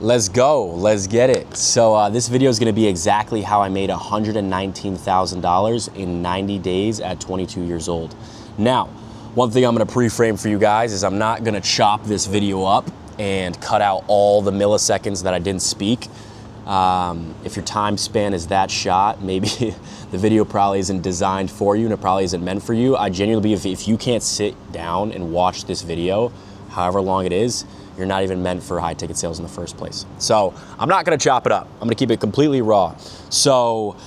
Let's go, let's get it. So this video is gonna be exactly how I made $119,000 in 90 days at 22 years old. Now, one thing I'm gonna pre-frame for you guys is I'm not gonna chop this video up and cut out all the milliseconds that I didn't speak. If your time span is that short, maybe the video probably isn't designed for you and it probably isn't meant for you. I genuinely believe if you can't sit down and watch this video, however long it is, you're not even meant for high ticket sales in the first place. So I'm not gonna chop it up. I'm gonna keep it completely raw. So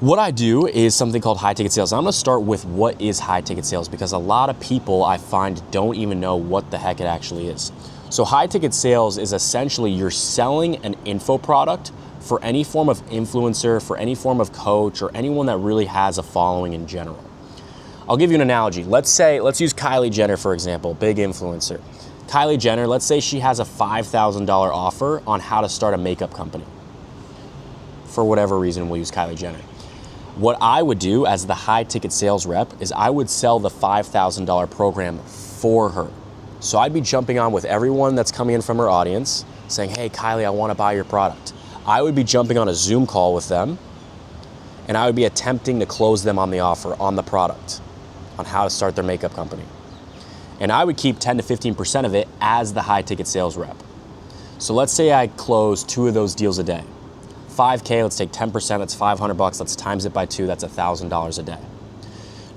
what I do is something called high ticket sales. I'm gonna start with what is high ticket sales because a lot of people I find don't even know what the heck it actually is. So high ticket sales is essentially you're selling an info product for any form of influencer, for any form of coach, or anyone that really has a following in general. I'll give you an analogy. Let's use Kylie Jenner, for example, big influencer. Kylie Jenner, let's say she has a $5,000 offer on how to start a makeup company. For whatever reason, we'll use Kylie Jenner. What I would do as the high ticket sales rep is I would sell the $5,000 program for her. So I'd be jumping on with everyone that's coming in from her audience saying, hey, Kylie, I want to buy your product. I would be jumping on a Zoom call with them and I would be attempting to close them on the offer, on the product, on how to start their makeup company. And I would keep 10 to 15% of it as the high ticket sales rep. So let's say I close 2 of those deals a day. 5K, let's take 10%, that's $500, let's times it by 2, that's $1,000 a day.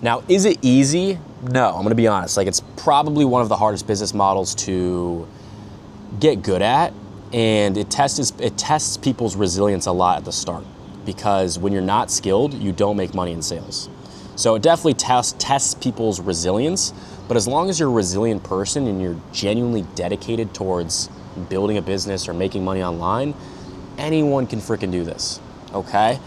Now, is it easy? No, I'm gonna be honest. Like, it's probably one of the hardest business models to get good at, and it tests people's resilience a lot at the start, because when you're not skilled, you don't make money in sales. So it definitely tests people's resilience, but as long as you're a resilient person and you're genuinely dedicated towards building a business or making money online, anyone can freaking do this, okay?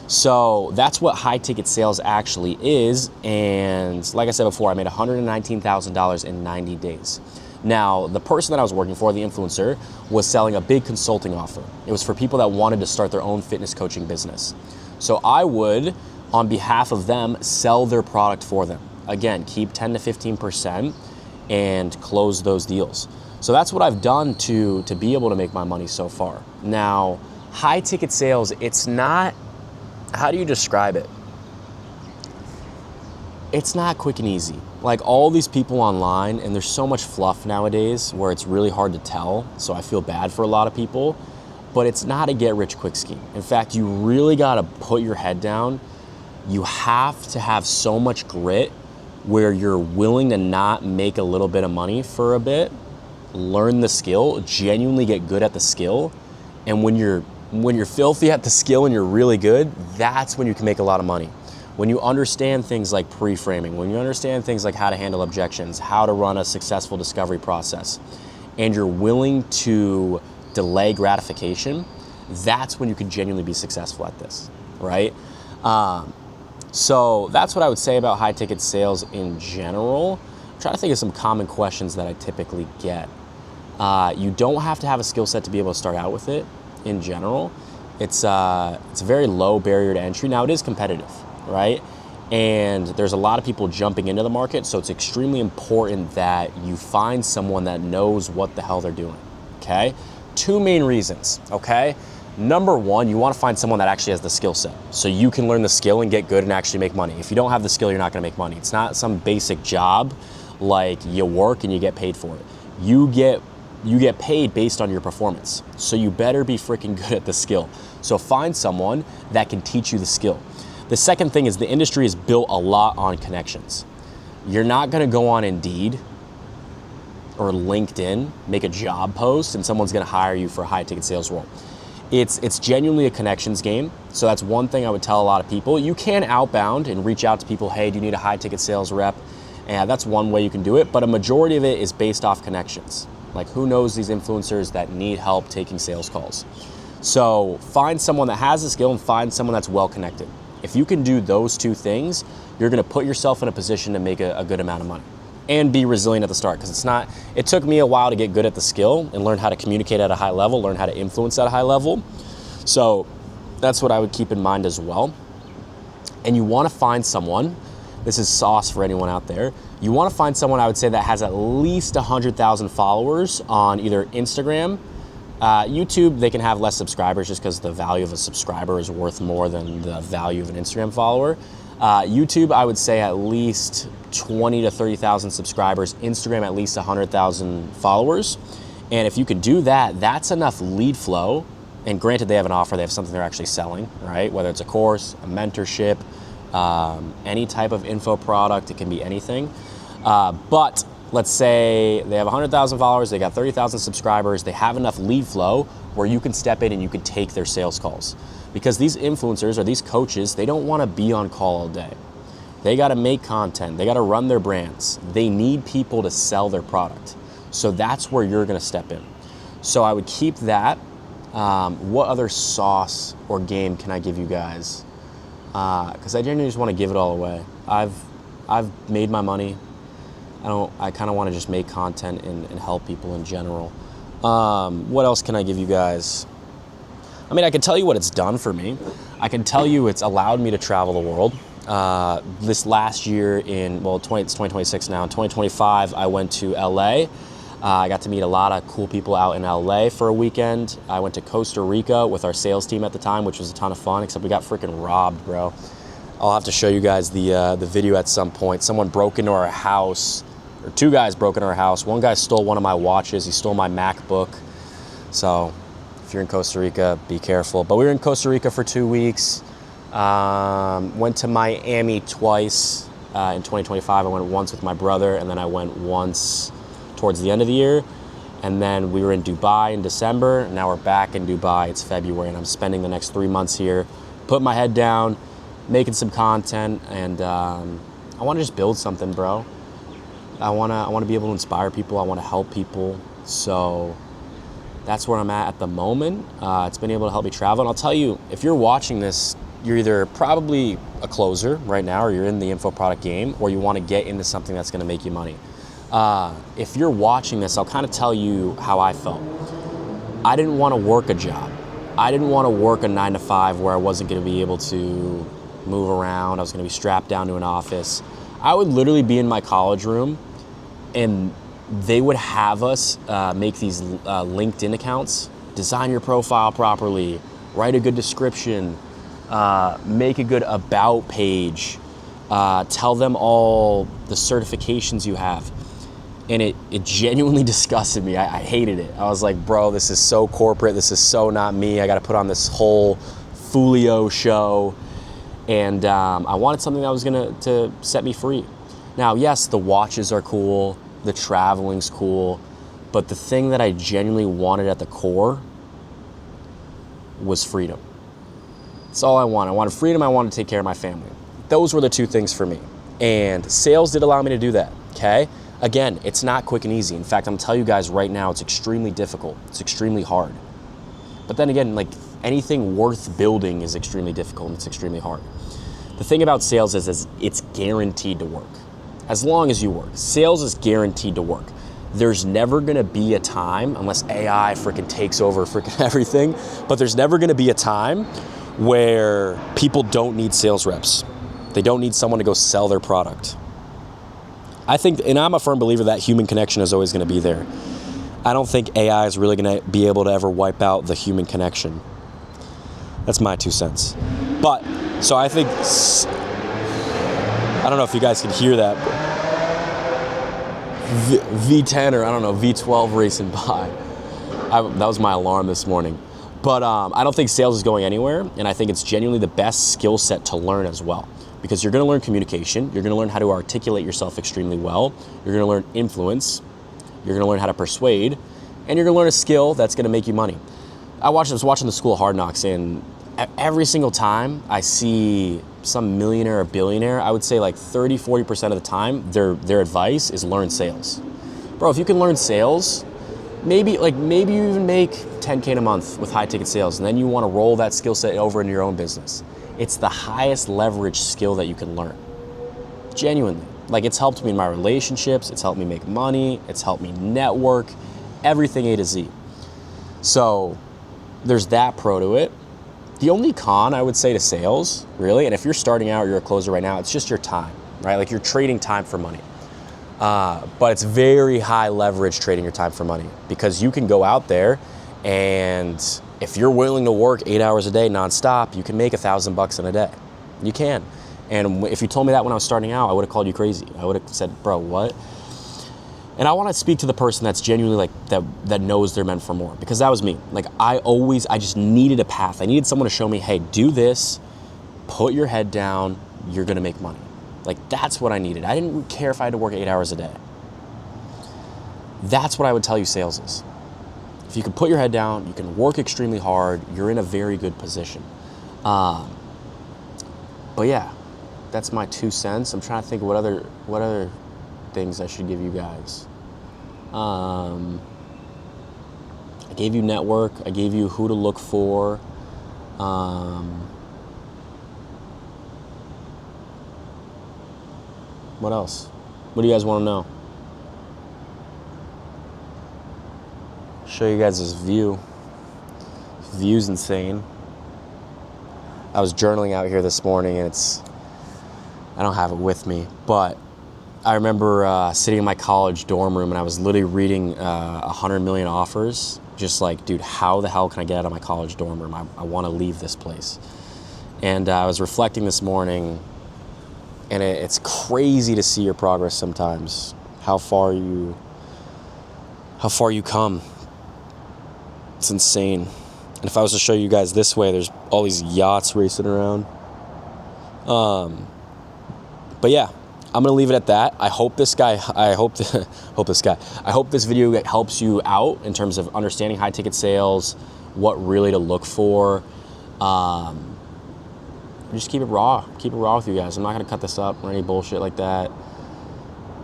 So that's what high ticket sales actually is. And like I said before, I made $119,000 in 90 days. Now, the person that I was working for, the influencer, was selling a big consulting offer. It was for people that wanted to start their own fitness coaching business. So I would, on behalf of them, sell their product for them. Again, keep 10 to 15% and close those deals. So that's what I've done to be able to make my money so far. Now, high ticket sales, it's not, how do you describe it? It's not quick and easy. Like all these people online, and there's so much fluff nowadays where it's really hard to tell, so I feel bad for a lot of people, but it's not a get rich quick scheme. In fact, you really gotta put your head down. You have to have so much grit where you're willing to not make a little bit of money for a bit, learn the skill, genuinely get good at the skill, and when you're filthy at the skill and you're really good, that's when you can make a lot of money. When you understand things like pre-framing, when you understand things like how to handle objections, how to run a successful discovery process, and you're willing to delay gratification, that's when you can genuinely be successful at this, right? So that's what I would say about high ticket sales in general. I'm trying to think of some common questions that I typically get. You don't have to have a skill set to be able to start out with it in general. It's a very low barrier to entry. Now it is competitive, right? And there's a lot of people jumping into the market, so it's extremely important that you find someone that knows what the hell they're doing, okay? 2 main reasons, okay? Number 1, you want to find someone that actually has the skill set, so you can learn the skill and get good and actually make money. If you don't have the skill, you're not going to make money. It's not some basic job like you work and you get paid for it. You get paid based on your performance, so you better be freaking good at the skill. So find someone that can teach you the skill. The second thing is the industry is built a lot on connections. You're not going to go on Indeed or LinkedIn, make a job post, and someone's going to hire you for a high ticket sales role. It's genuinely a connections game. So that's one thing I would tell a lot of people. You can outbound and reach out to people, hey, do you need a high ticket sales rep? And that's one way you can do it, but a majority of it is based off connections. Like who knows these influencers that need help taking sales calls? So find someone that has the skill and find someone that's well connected. If you can do those 2 things, you're gonna put yourself in a position to make a good amount of money and be resilient at the start, because it took me a while to get good at the skill and learn how to communicate at a high level, learn how to influence at a high level. So that's what I would keep in mind as well. And you wanna find someone, this is sauce for anyone out there, you wanna find someone I would say that has at least 100,000 followers on either Instagram, YouTube, they can have less subscribers just because the value of a subscriber is worth more than the value of an Instagram follower. YouTube, I would say at least 20 to 30,000 subscribers. Instagram, at least 100,000 followers. And if you can do that, that's enough lead flow. And granted, they have an offer, they have something they're actually selling, right? Whether it's a course, a mentorship, any type of info product, it can be anything. But let's say they have 100,000 followers, they got 30,000 subscribers, they have enough lead flow where you can step in and you can take their sales calls. Because these influencers or these coaches, they don't want to be on call all day. They got to make content, they got to run their brands. They need people to sell their product. So that's where you're going to step in. So I would keep that. What other sauce or game can I give you guys? Because I genuinely just want to give it all away. I've made my money. I kind of want to just make content and help people in general. What else can I give you guys? I mean, I can tell you what it's done for me. I can tell you it's allowed me to travel the world. This last year it's 2026 now. In 2025, I went to LA. I got to meet a lot of cool people out in LA for a weekend. I went to Costa Rica with our sales team at the time, which was a ton of fun, except we got freaking robbed, bro. I'll have to show you guys the video at some point. Someone broke into our house, or two guys broke into our house. One guy stole one of my watches. He stole my MacBook. So if you're in Costa Rica, be careful. But we were in Costa Rica for 2 weeks. Went to Miami twice in 2025. I went once with my brother, and then I went once towards the end of the year. And then we were in Dubai in December, and now we're back in Dubai. It's February, and I'm spending the next 3 months here, putting my head down, making some content, and I want to just build something, bro. I want to be able to inspire people. I want to help people. So that's where I'm at the moment. It's been able to help me travel. And I'll tell you, if you're watching this, you're either probably a closer right now, or you're in the info product game, or you want to get into something that's going to make you money. If you're watching this, I'll kind of tell you how I felt. I didn't want to work a job. I didn't want to work a 9 to 5 where I wasn't going to be able to move around. I was going to be strapped down to an office. I would literally be in my college room, and they would have us make these LinkedIn accounts, design your profile properly, write a good description, make a good about page, tell them all the certifications you have. And it genuinely disgusted me. I hated it. I was like, bro, this is so corporate. This is so not me. I got to put on this whole Folio show. And I wanted something that was going to set me free. Now, yes, the watches are cool. The traveling's cool. But the thing that I genuinely wanted at the core was freedom. That's all I wanted. I wanted freedom. I wanted to take care of my family. Those were the two things for me. And sales did allow me to do that, okay? Again, it's not quick and easy. In fact, I'm gonna tell you guys right now, it's extremely difficult. It's extremely hard. But then again, like anything worth building is extremely difficult and it's extremely hard. The thing about sales is it's guaranteed to work. As long as you work. Sales is guaranteed to work. There's never gonna be a time, unless AI freaking takes over freaking everything, but there's never gonna be a time where people don't need sales reps. They don't need someone to go sell their product. I think, and I'm a firm believer that human connection is always going to be there. I don't think AI is really going to be able to ever wipe out the human connection. That's my 2 cents. But, so I think, I don't know if you guys can hear that. V10 or I don't know, V12 racing by. That was my alarm this morning. But I don't think sales is going anywhere, and I think it's genuinely the best skill set to learn as well. Because you're going to learn communication, you're going to learn how to articulate yourself extremely well, you're going to learn influence, you're going to learn how to persuade, and you're going to learn a skill that's going to make you money. I was watching the School of Hard Knocks, and every single time I see some millionaire or billionaire, I would say like 30-40% of the time, their advice is learn sales. Bro, if you can learn sales, maybe you even make 10K a month with high ticket sales, and then you want to roll that skill set over into your own business. It's the highest leverage skill that you can learn. Genuinely. Like, it's helped me in my relationships, it's helped me make money, it's helped me network, everything A to Z. So there's that pro to it. The only con I would say to sales, really, and if you're starting out or you're a closer right now, it's just your time, right? Like, you're trading time for money. But it's very high leverage trading your time for money, because you can go out there And if you're willing to work 8 hours a day nonstop, you can make $1,000 in a day. You can. And if you told me that when I was starting out, I would have called you crazy. I would have said, bro, what? And I want to speak to the person that's genuinely like that knows they're meant for more, because that was me. Like I just needed a path. I needed someone to show me, hey, do this, put your head down, you're going to make money. Like that's what I needed. I didn't care if I had to work 8 hours a day. That's what I would tell you sales is. If you can put your head down, you can work extremely hard, you're in a very good position. But yeah, that's my 2 cents. I'm trying to think of what other things I should give you guys. I gave you network. I gave you who to look for. What else? What do you guys want to know? Show you guys this view. This view's insane. I was journaling out here this morning, and I don't have it with me, but I remember sitting in my college dorm room, and I was literally reading 100 Million Offers, just like, dude, how the hell can I get out of my college dorm room? I want to leave this place. And I was reflecting this morning, and it's crazy to see your progress sometimes, how far you come. It's insane. And if I was to show you guys this way, there's all these yachts racing around. But yeah, I'm gonna leave it at that. I hope this video helps you out in terms of understanding high ticket sales, what really to look for. Just keep it raw with you guys. I'm not gonna cut this up or any bullshit like that.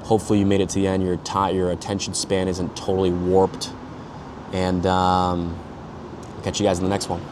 Hopefully you made it to the end. Your attention span isn't totally warped. And I'll catch you guys in the next one.